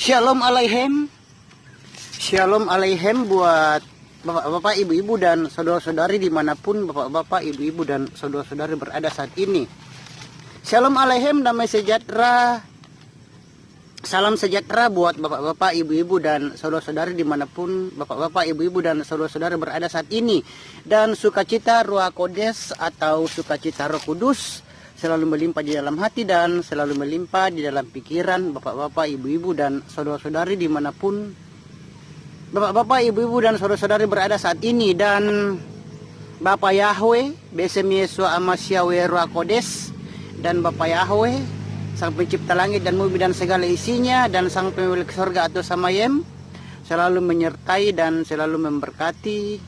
Shalom Aleichem. Shalom Aleichem buat bapak-bapak, ibu-ibu, dan saudara-saudari dimanapun bapak-bapak, ibu-ibu, dan saudara-saudari berada saat ini. Shalom Aleichem, damai sejahtera. Salam sejahtera buat bapak-bapak, ibu-ibu, dan saudara-saudari dimanapun bapak-bapak, ibu-ibu, dan saudara-saudari berada saat ini. Dan sukacita Ruach Kodes atau sukacita Roh Kudus selalu melimpah di dalam hati dan selalu melimpah di dalam pikiran bapak-bapak, ibu-ibu, dan saudara-saudari dimanapun bapak-bapak, ibu-ibu, dan saudara-saudari berada saat ini. Dan Bapak Yahweh, Besem Yesua Amasyawe Ruach Kodes, dan Bapak Yahweh, Sang Pencipta langit dan bumi dan segala isinya, dan Sang Pemilik surga atau Samayem, selalu menyertai dan selalu memberkati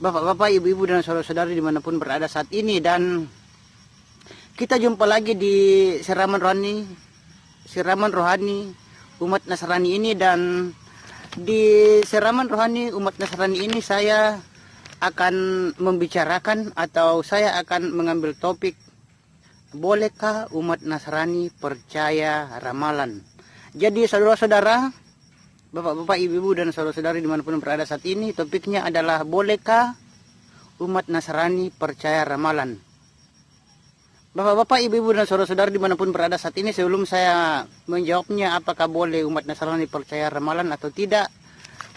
bapak-bapak, ibu-ibu, dan saudara-saudari dimanapun berada saat ini. Dan kita jumpa lagi di siraman rohani umat Nasrani ini. Dan di siraman rohani umat Nasrani ini saya akan membicarakan atau saya akan mengambil topik, bolehkah umat Nasrani percaya ramalan? Jadi saudara-saudara, bapak-bapak, ibu-ibu, dan saudara-saudari dimanapun berada saat ini, topiknya adalah bolehkah umat Nasrani percaya ramalan? Bapak-bapak, ibu-ibu, dan saudara-saudari dimanapun berada saat ini, sebelum saya menjawabnya apakah boleh umat Nasrani percaya ramalan atau tidak,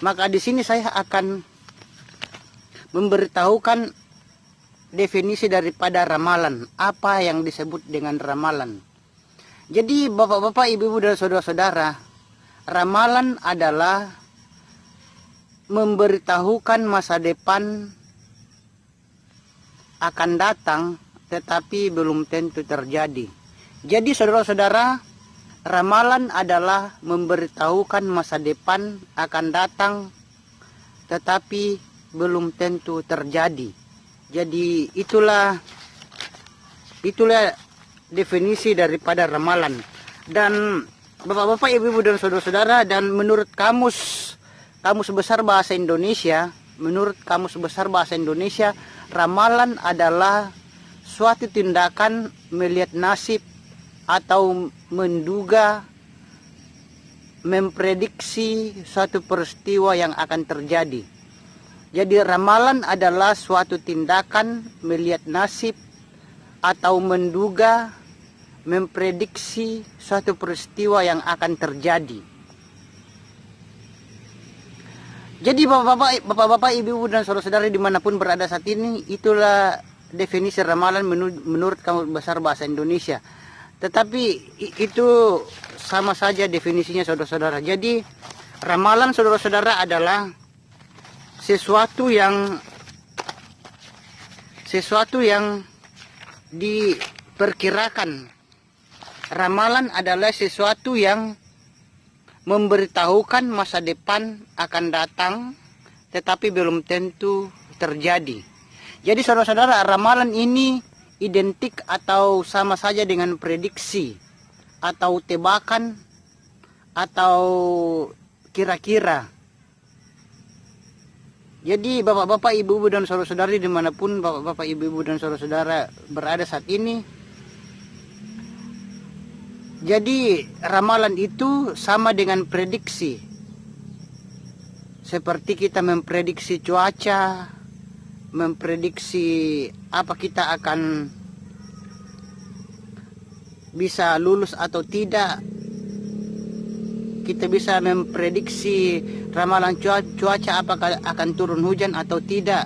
maka di sini saya akan memberitahukan definisi daripada ramalan, apa yang disebut dengan ramalan. Jadi bapak-bapak, ibu-ibu, dan saudara-saudara, ramalan adalah memberitahukan masa depan akan datang tetapi belum tentu terjadi. Jadi saudara-saudara, ramalan adalah memberitahukan masa depan akan datang tetapi belum tentu terjadi. Jadi itulah definisi daripada ramalan. Dan bapak-bapak, ibu-ibu, dan saudara-saudara, dan menurut kamus besar bahasa Indonesia, ramalan adalah suatu tindakan melihat nasib atau menduga, memprediksi suatu peristiwa yang akan terjadi. Jadi ramalan adalah suatu tindakan melihat nasib atau menduga, memprediksi suatu peristiwa yang akan terjadi. Jadi bapak-bapak, ibu-ibu, dan saudara-saudari dimanapun berada saat ini, itulah definisi ramalan menurut Kamus Besar Bahasa Indonesia. Tetapi itu sama saja definisinya saudara-saudara. Jadi ramalan saudara-saudara adalah sesuatu yang diperkirakan. Ramalan adalah sesuatu yang memberitahukan masa depan akan datang tetapi belum tentu terjadi. Jadi saudara-saudara, ramalan ini identik atau sama saja dengan prediksi atau tebakan atau kira-kira. Jadi bapak-bapak, ibu-ibu, dan saudara-saudari dimanapun bapak-bapak, ibu-ibu, dan saudara-saudara berada saat ini, jadi ramalan itu sama dengan prediksi. Seperti kita memprediksi cuaca, memprediksi apa kita akan bisa lulus atau tidak. Kita bisa memprediksi ramalan cuaca apakah akan turun hujan atau tidak.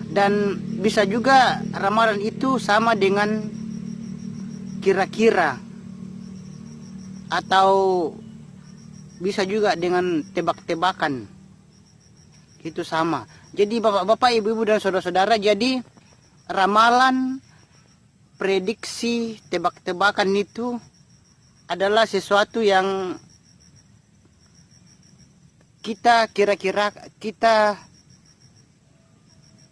Dan bisa juga ramalan itu sama dengan kira-kira atau bisa juga dengan tebak-tebakan. Itu sama. Jadi bapak-bapak, ibu-ibu, dan saudara-saudara, jadi ramalan, prediksi, tebak-tebakan itu adalah sesuatu yang kita kira-kira, kita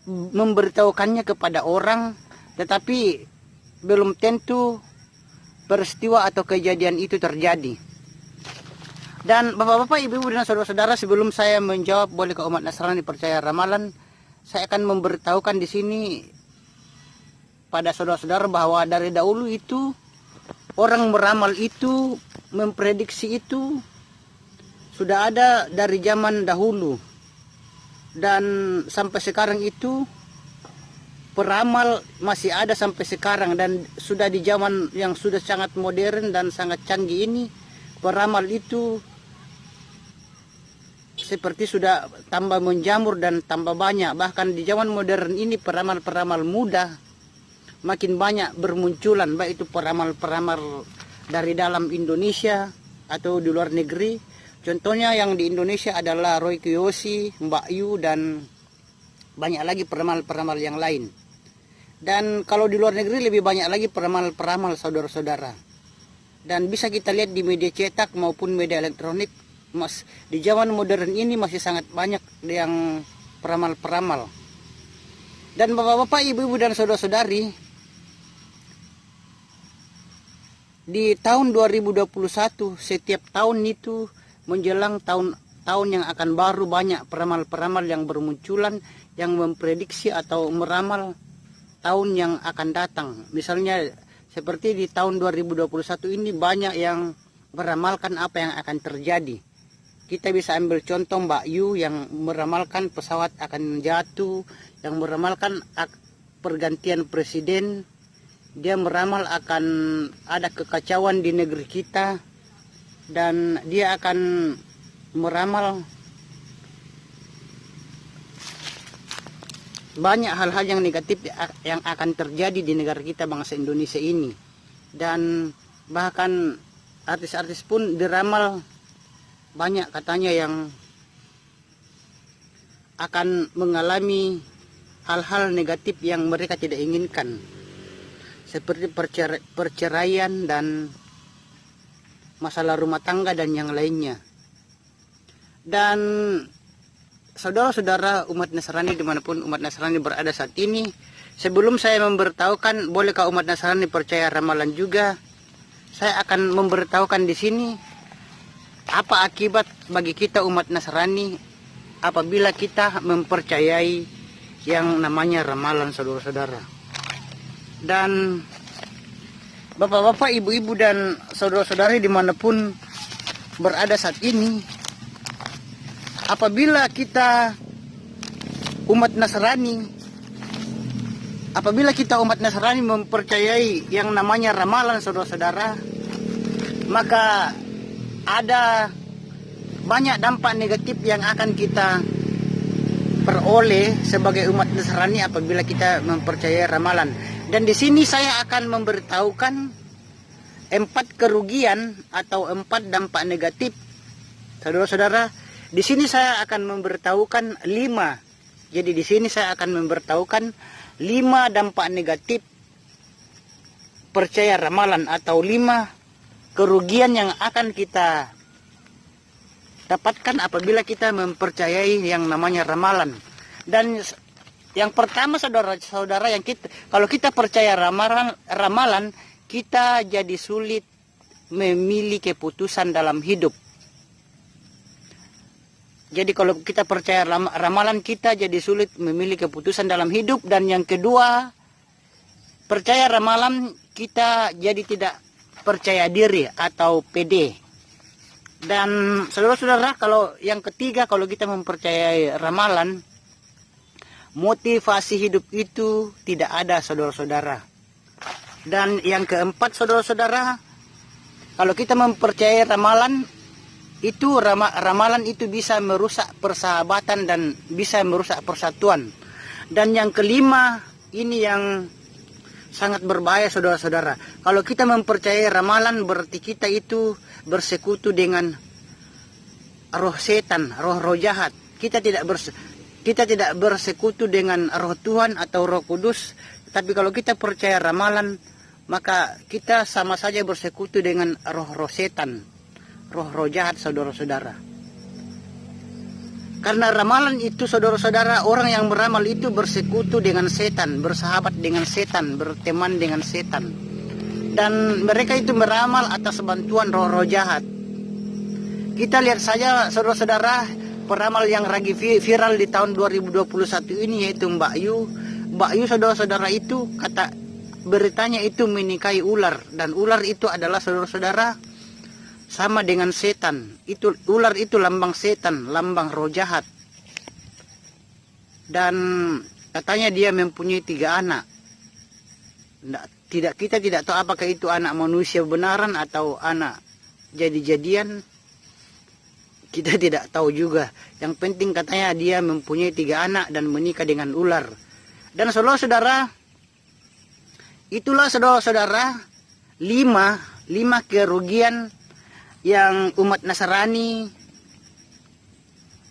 memberitahukannya kepada orang, tetapi belum tentu peristiwa atau kejadian itu terjadi. Dan bapak-bapak, ibu-ibu, dan saudara-saudara, sebelum saya menjawab bolehkah umat Nasrani percaya ramalan, saya akan memberitahukan di sini pada saudara-saudara bahwa dari dahulu itu orang meramal itu, memprediksi itu sudah ada dari zaman dahulu. Dan sampai sekarang itu peramal masih ada sampai sekarang, dan sudah di zaman yang sudah sangat modern dan sangat canggih ini, peramal itu seperti sudah tambah menjamur dan tambah banyak. Bahkan di zaman modern ini peramal-peramal muda makin banyak bermunculan, baik itu peramal-peramal dari dalam Indonesia atau di luar negeri. Contohnya yang di Indonesia adalah Roy Kiyoshi, Mbak Yu, dan banyak lagi peramal-peramal yang lain. Dan kalau di luar negeri lebih banyak lagi peramal-peramal, saudara-saudara. Dan bisa kita lihat di media cetak maupun media elektronik, di zaman modern ini masih sangat banyak yang peramal-peramal. Dan bapak-bapak, ibu-ibu, dan saudara-saudari, di tahun 2021, setiap tahun itu menjelang tahun yang akan baru, banyak peramal-peramal yang bermunculan yang memprediksi atau meramal tahun yang akan datang. Misalnya seperti di tahun 2021 ini banyak yang meramalkan apa yang akan terjadi. Kita bisa ambil contoh Mbak Yu yang meramalkan pesawat akan jatuh, yang meramalkan pergantian presiden. Dia meramal akan ada kekacauan di negeri kita, dan dia akan meramal banyak hal-hal yang negatif yang akan terjadi di negara kita, bangsa Indonesia ini. Dan bahkan artis-artis pun diramal banyak katanya yang akan mengalami hal-hal negatif yang mereka tidak inginkan, seperti perceraian dan masalah rumah tangga dan yang lainnya. Dan saudara-saudara umat Nasrani dimanapun umat Nasrani berada saat ini, sebelum saya memberitahukan bolehkah umat Nasrani percaya ramalan juga, saya akan memberitahukan di sini apa akibat bagi kita umat Nasrani apabila kita mempercayai yang namanya ramalan, saudara-saudara. Dan bapak-bapak, ibu-ibu, dan saudara-saudari dimanapun berada saat ini, apabila kita umat Nasrani mempercayai yang namanya ramalan, saudara-saudara, maka ada banyak dampak negatif yang akan kita peroleh sebagai umat Nasrani apabila kita mempercayai ramalan. Dan di sini saya akan memberitahukan 4 kerugian atau 4 dampak negatif, saudara-saudara. Di sini saya akan memberitahukan 5. Jadi di sini saya akan memberitahukan 5 dampak negatif percaya ramalan, atau 5 kerugian yang akan kita dapatkan apabila kita mempercayai yang namanya ramalan. Dan yang pertama, saudara-saudara, kalau kita percaya ramalan, kita jadi sulit memilih keputusan dalam hidup. Jadi kalau kita percaya ramalan, kita jadi sulit memilih keputusan dalam hidup. Dan yang kedua, percaya ramalan, kita jadi tidak percaya diri atau pede. Dan saudara-saudara, kalau yang ketiga, kalau kita mempercayai ramalan, motivasi hidup itu tidak ada, saudara-saudara. Dan yang keempat, saudara-saudara, kalau kita mempercayai ramalan itu, ramalan itu bisa merusak persahabatan dan bisa merusak persatuan. Dan yang kelima, ini yang sangat berbahaya, saudara-saudara. Kalau kita mempercayai ramalan, berarti kita itu bersekutu dengan roh setan, roh jahat. Kita tidak bersekutu dengan roh Tuhan atau Roh Kudus. Tapi kalau kita percaya ramalan, maka kita sama saja bersekutu dengan roh setan, roh jahat, saudara-saudara. Karena ramalan itu, saudara-saudara, orang yang beramal itu bersekutu dengan setan, bersahabat dengan setan, berteman dengan setan. Dan mereka itu meramal atas bantuan roh jahat. Kita lihat saja, saudara-saudara, peramal yang lagi viral di tahun 2021 ini, yaitu Mbak Yu. Mbak Yu, saudara-saudara, itu beritanya itu menikahi ular, dan ular itu adalah saudara-saudara sama dengan setan. Itu ular itu lambang setan, lambang roh jahat. Dan katanya dia mempunyai 3 anak. Kita tidak tahu apakah itu anak manusia benaran atau anak jadi-jadian. Kita tidak tahu juga. Yang penting katanya dia mempunyai 3 anak dan menikah dengan ular. Dan saudara-saudara, itulah saudara-saudara 5 kerugian yang umat Nasrani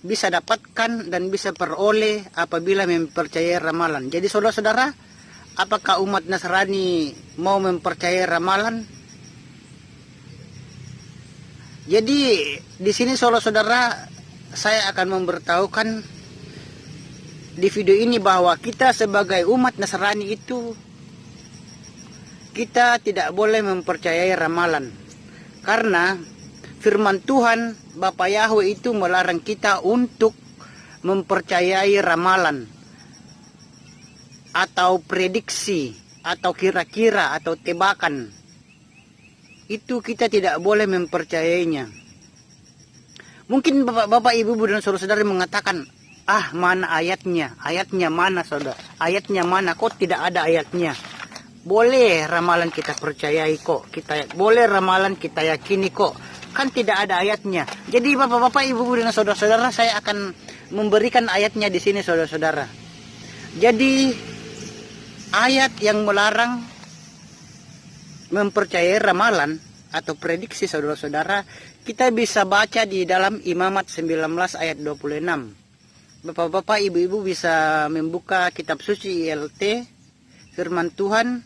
bisa dapatkan dan bisa peroleh apabila mempercayai ramalan. Jadi saudara-saudara, apakah umat Nasrani mau mempercayai ramalan? Jadi di sini saudara-saudara, saya akan memberitahukan di video ini bahwa kita sebagai umat Nasrani itu, kita tidak boleh mempercayai ramalan. Karena firman Tuhan Bapa Yahweh itu melarang kita untuk mempercayai ramalan atau prediksi atau kira-kira atau tebakan. Itu kita tidak boleh mempercayainya. Mungkin bapak-bapak, ibu-ibu dan saudara-saudari mengatakan, mana ayatnya? Ayatnya mana, saudara? Ayatnya mana? Kok tidak ada ayatnya? Boleh ramalan kita percayai kok. Boleh ramalan kita yakini kok. Kan tidak ada ayatnya. Jadi bapak-bapak, ibu-ibu dan saudara-saudara, saya akan memberikan ayatnya di sini, saudara-saudara. Jadi ayat yang melarang mempercayai ramalan atau prediksi, saudara-saudara, kita bisa baca di dalam Imamat 19 ayat 26. Bapak-bapak, ibu-ibu bisa membuka kitab suci ILT, firman Tuhan,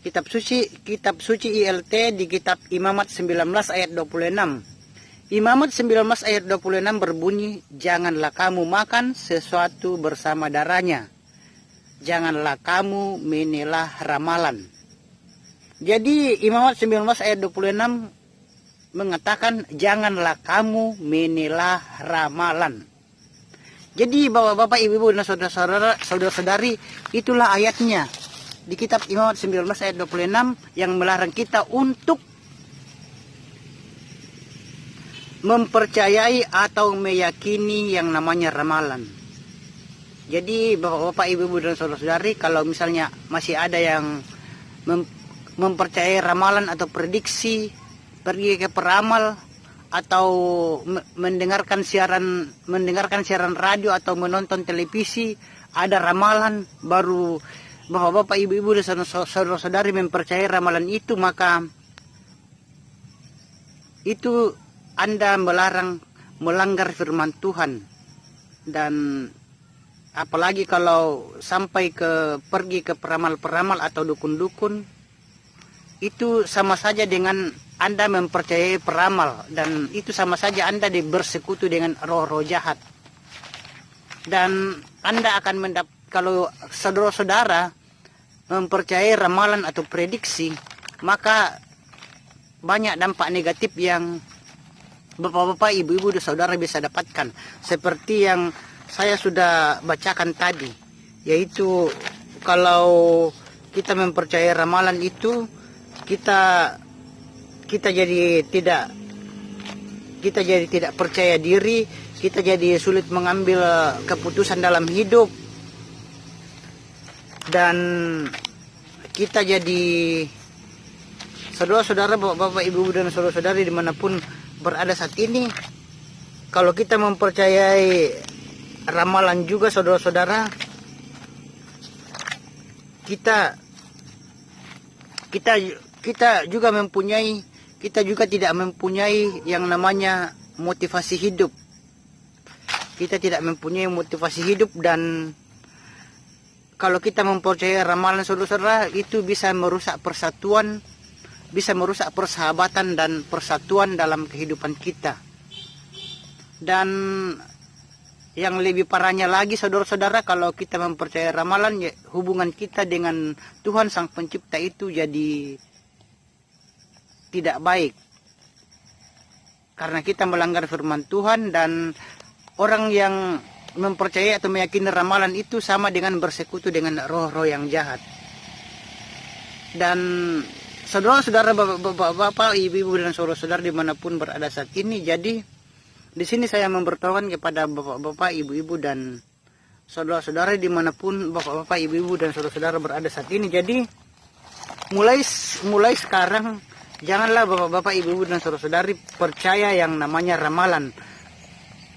kitab suci ILT di kitab Imamat 19 ayat 26. Imamat 19 ayat 26 berbunyi, janganlah kamu makan sesuatu bersama darahnya. Janganlah kamu menilah ramalan. Jadi Imamat 19 ayat 26 mengatakan janganlah kamu menilah ramalan. Jadi bapak-bapak, ibu-ibu dan saudara-saudari, itulah ayatnya di kitab Imamat 19 ayat 26 yang melarang kita untuk mempercayai atau meyakini yang namanya ramalan. Jadi bapak-bapak, ibu-ibu dan saudara-saudari, kalau misalnya masih ada yang mempercayai ramalan atau prediksi, pergi ke peramal atau mendengarkan siaran radio atau menonton televisi, ada ramalan, baru bapak-bapak, ibu-ibu dan saudara-saudari mempercayai ramalan itu, maka itu Anda melanggar firman Tuhan. Dan apalagi kalau sampai pergi ke peramal-peramal atau dukun-dukun, itu sama saja dengan Anda mempercayai peramal, dan itu sama saja Anda bersekutu dengan roh-roh jahat. Dan Anda akan kalau saudara-saudara mempercayai ramalan atau prediksi, maka banyak dampak negatif yang bapak-bapak, ibu-ibu dan saudara bisa dapatkan. Seperti yang saya sudah bacakan tadi, yaitu kalau kita mempercayai ramalan itu, kita jadi tidak percaya diri, kita jadi sulit mengambil keputusan dalam hidup, dan kita jadi, saudara-saudara, bapak-bapak, ibu dan saudara-saudari dimanapun berada saat ini, kalau kita mempercayai ramalan juga, saudara-saudara, kita tidak mempunyai yang namanya motivasi hidup. Kita tidak mempunyai motivasi hidup, dan kalau kita mempercayai ramalan, saudara-saudara, itu bisa merusak persatuan, bisa merusak persahabatan dan persatuan dalam kehidupan kita. Dan yang lebih parahnya lagi, saudara-saudara, kalau kita mempercayai ramalan, ya, hubungan kita dengan Tuhan Sang Pencipta itu jadi tidak baik, karena kita melanggar firman Tuhan. Dan orang yang mempercayai atau meyakini ramalan itu sama dengan bersekutu dengan roh-roh yang jahat. Dan saudara-saudara, bapak-bapak, ibu-ibu dan saudara-saudara dimanapun berada saat ini. Jadi di sini saya memberitahukan kepada bapak-bapak, ibu-ibu dan saudara-saudara dimanapun bapak-bapak, ibu-ibu dan saudara-saudara berada saat ini. Jadi mulai sekarang janganlah bapak-bapak, ibu-ibu dan saudara-saudari percaya yang namanya ramalan.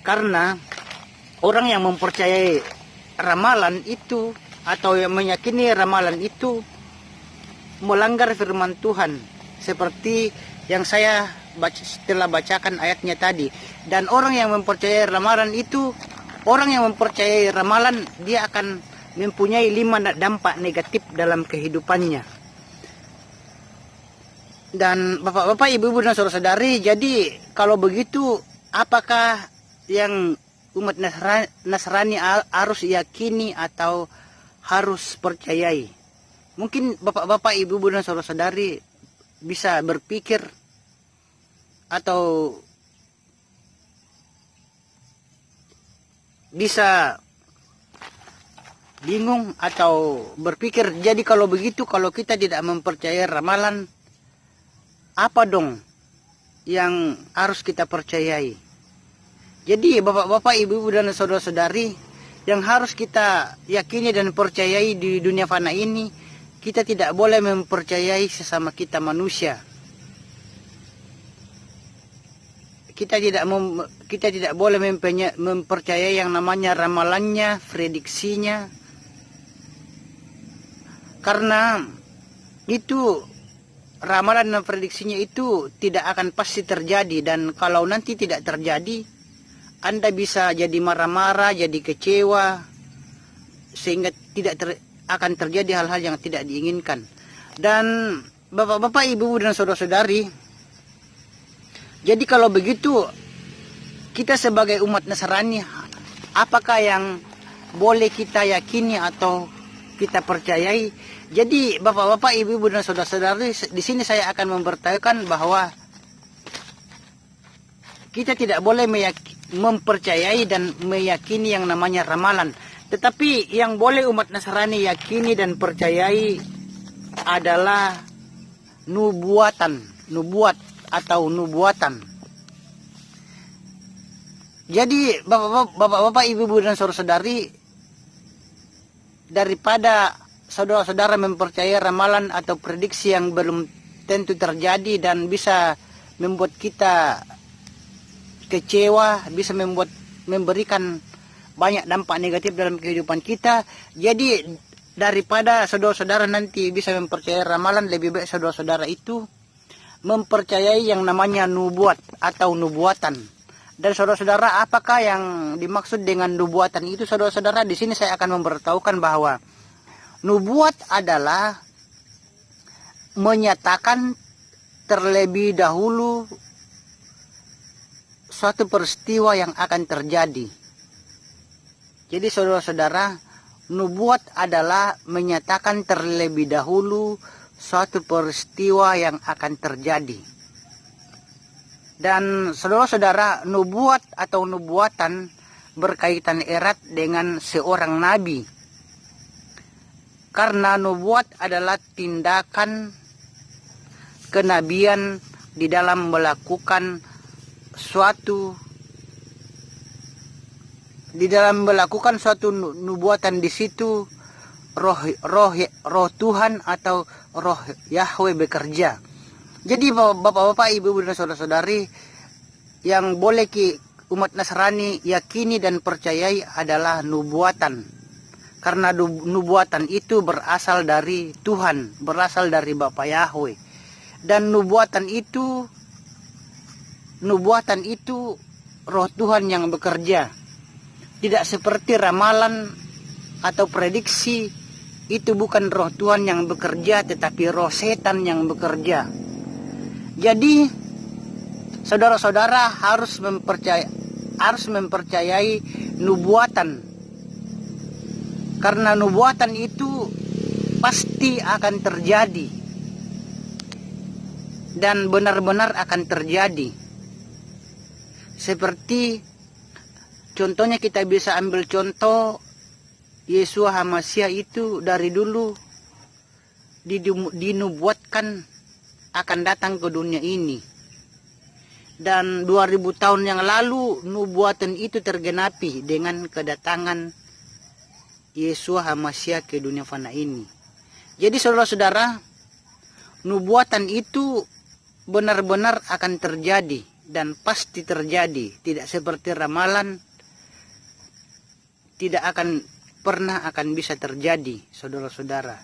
Karena orang yang mempercayai ramalan itu atau yang meyakini ramalan itu melanggar firman Tuhan, seperti yang saya setelah bacakan ayatnya tadi. Dan orang yang mempercayai ramalan itu, orang yang mempercayai ramalan, dia akan mempunyai 5 dampak negatif dalam kehidupannya. Dan bapak-bapak, ibu-ibu dan saudara-saudari, jadi kalau begitu apakah yang umat Nasrani harus yakini atau harus percayai? Mungkin bapak-bapak, ibu-ibu dan saudara-saudari bisa berpikir atau bisa bingung atau berpikir, jadi kalau begitu, kalau kita tidak mempercayai ramalan, apa dong yang harus kita percayai? Jadi bapak-bapak, ibu-ibu dan saudara-saudari, yang harus kita yakini dan percayai di dunia fana ini, kita tidak boleh mempercayai sesama kita manusia. Kita tidak boleh mempercayai yang namanya ramalannya, prediksinya. Karena itu ramalan dan prediksinya itu tidak akan pasti terjadi, dan kalau nanti tidak terjadi, Anda bisa jadi marah-marah, jadi kecewa, sehingga akan terjadi hal-hal yang tidak diinginkan. Dan bapak-bapak, ibu dan saudara-saudari, jadi kalau begitu, kita sebagai umat Nasrani, apakah yang boleh kita yakini atau kita percayai? Jadi bapak-bapak, ibu-ibu dan saudara-saudari, di sini saya akan memberitahukan bahwa kita tidak boleh mempercayai dan meyakini yang namanya ramalan. Tetapi yang boleh umat Nasrani yakini dan percayai adalah nubuat atau nubuatan. Jadi bapak-bapak, ibu-ibu dan saudara-saudari, daripada saudara-saudara mempercayai ramalan atau prediksi yang belum tentu terjadi dan bisa membuat kita kecewa, bisa memberikan banyak dampak negatif dalam kehidupan kita. Jadi daripada saudara-saudara nanti bisa mempercayai ramalan, lebih baik saudara-saudara itu mempercayai yang namanya nubuat atau nubuatan. Dan saudara-saudara, apakah yang dimaksud dengan nubuatan itu? Saudara-saudara, di sini saya akan memberitahukan bahwa nubuat adalah menyatakan terlebih dahulu suatu peristiwa yang akan terjadi. Jadi saudara-saudara, nubuat adalah menyatakan terlebih dahulu suatu peristiwa yang akan terjadi. Dan saudara-saudara, nubuat atau nubuatan berkaitan erat dengan seorang nabi. Karena nubuat adalah tindakan kenabian di dalam melakukan suatu nubuatan. Di situ roh Tuhan atau roh Yahweh bekerja. Jadi bapak-bapak, ibu dan saudara-saudari, yang boleh umat Nasrani yakini dan percayai adalah nubuatan. Karena nubuatan itu berasal dari Tuhan, berasal dari Bapa Yahweh. Dan nubuatan itu roh Tuhan yang bekerja. Tidak seperti ramalan atau prediksi, itu bukan roh Tuhan yang bekerja, tetapi roh setan yang bekerja. Jadi saudara-saudara harus mempercayai nubuatan. Karena nubuatan itu pasti akan terjadi dan benar-benar akan terjadi. Seperti contohnya, kita bisa ambil contoh Yesua HaMasyiah itu dari dulu dinubuatkan akan datang ke dunia ini. Dan 2000 tahun yang lalu nubuatan itu tergenapi dengan kedatangan Yesus HaMasyiah ke dunia fana ini. Jadi saudara-saudara, nubuatan itu benar-benar akan terjadi dan pasti terjadi. Tidak seperti ramalan, tidak akan pernah akan bisa terjadi, saudara-saudara.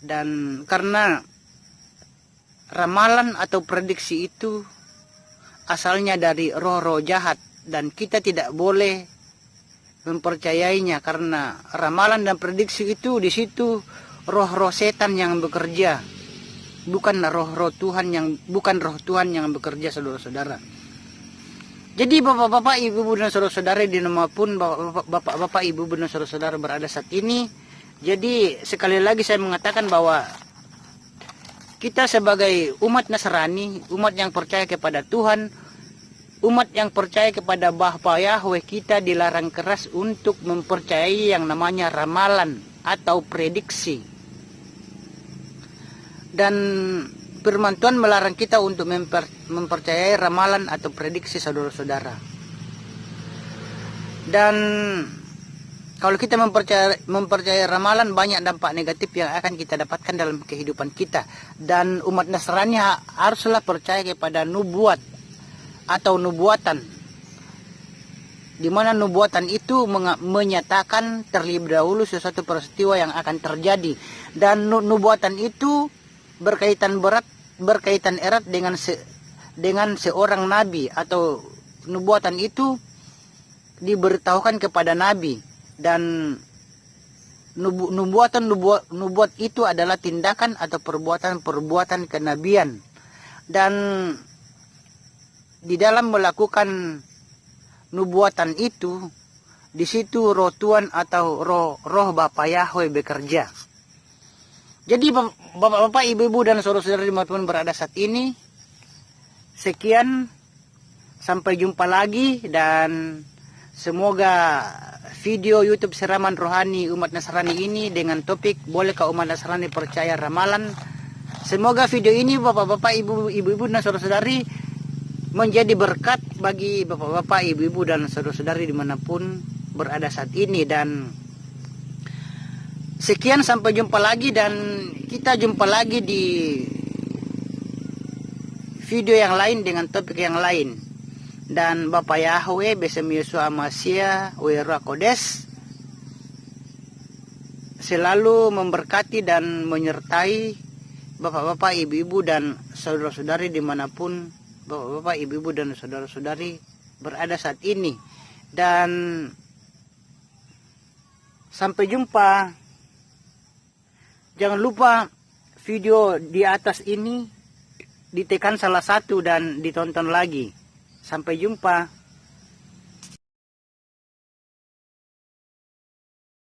Dan karena ramalan atau prediksi itu asalnya dari roh-roh jahat dan kita tidak boleh mempercayainya, karena ramalan dan prediksi itu di situ roh-roh setan yang bekerja, bukan roh Tuhan yang bekerja, saudara-saudara. Jadi bapak-bapak, ibu-ibu dan saudara-saudara dimanapun bapak-bapak, ibu-ibu dan saudara-saudara berada saat ini, jadi sekali lagi saya mengatakan bahwa kita sebagai umat Nasrani, umat yang percaya kepada Tuhan, umat yang percaya kepada Bapa Yahweh, kita dilarang keras untuk mempercayai yang namanya ramalan atau prediksi. Dan firman Tuhan melarang kita untuk mempercayai ramalan atau prediksi, saudara-saudara. Dan kalau kita mempercayai ramalan, banyak dampak negatif yang akan kita dapatkan dalam kehidupan kita. Dan umat Nasrani haruslah percaya kepada nubuat atau nubuatan, di mana nubuatan itu menyatakan terlebih dahulu sesuatu peristiwa yang akan terjadi. Dan nubuatan itu berkaitan erat dengan seorang nabi, atau nubuatan itu diberitahukan kepada nabi. Dan nubuat itu adalah tindakan atau perbuatan kenabian. Dan di dalam melakukan nubuatan itu, di situ roh Tuhan atau roh Bapa Yahweh bekerja. Jadi bapak-bapak, ibu-ibu dan saudara-saudara dimanapun berada saat ini, sekian, sampai jumpa lagi. Dan semoga video YouTube Siraman Rohani Umat Nasrani ini dengan topik bolehkah umat Nasrani percaya ramalan, semoga video ini bapak-bapak, ibu-ibu dan saudara-saudari menjadi berkat bagi bapak-bapak, ibu-ibu dan saudara-saudari dimanapun berada saat ini. Dan sekian, sampai jumpa lagi, dan kita jumpa lagi di video yang lain dengan topik yang lain. Dan Bapa Yahweh besem Yesus HaMasyiah Wera Kodes selalu memberkati dan menyertai bapak-bapak, ibu-ibu dan saudara-saudari dimanapun bapak-bapak, ibu-ibu dan saudara-saudari berada saat ini. Dan sampai jumpa. Jangan lupa video di atas ini ditekan salah satu dan ditonton lagi. Sampai jumpa.